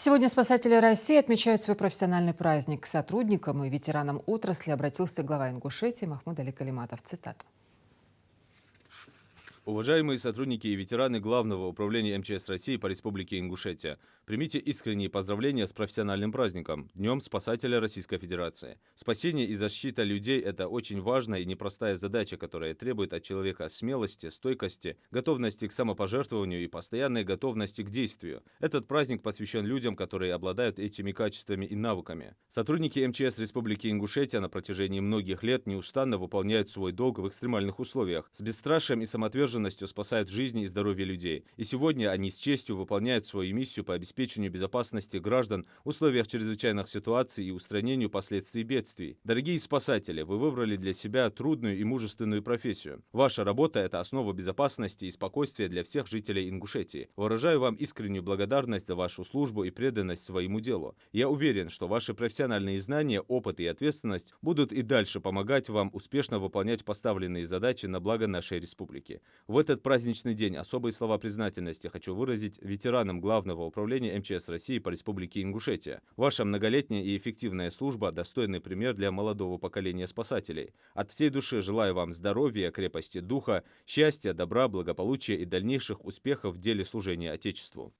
Сегодня спасатели России отмечают свой профессиональный праздник. К сотрудникам и ветеранам отрасли обратился глава Ингушетии Махмуд Али Калиматов. Цитата. Уважаемые сотрудники и ветераны Главного управления МЧС России по Республике Ингушетия, примите искренние поздравления с профессиональным праздником – Днем Спасателя Российской Федерации. Спасение и защита людей – это очень важная и непростая задача, которая требует от человека смелости, стойкости, готовности к самопожертвованию и постоянной готовности к действию. Этот праздник посвящен людям, которые обладают этими качествами и навыками. Сотрудники МЧС Республики Ингушетия на протяжении многих лет неустанно выполняют свой долг в экстремальных условиях, с бесстрашием и самоотверженностью спасают жизни и здоровье людей. И сегодня они с честью выполняют свою миссию по обеспечению безопасности граждан в условиях чрезвычайных ситуаций и устранению последствий бедствий. Дорогие спасатели, вы выбрали для себя трудную и мужественную профессию. Ваша работа – это основа безопасности и спокойствия для всех жителей Ингушетии. Выражаю вам искреннюю благодарность за вашу службу и преданность своему делу. Я уверен, что ваши профессиональные знания, опыт и ответственность будут и дальше помогать вам успешно выполнять поставленные задачи на благо нашей республики. В этот праздничный день особые слова признательности хочу выразить ветеранам Главного управления МЧС России по Республике Ингушетия. Ваша многолетняя и эффективная служба – достойный пример для молодого поколения спасателей. От всей души желаю вам здоровья, крепости духа, счастья, добра, благополучия и дальнейших успехов в деле служения Отечеству.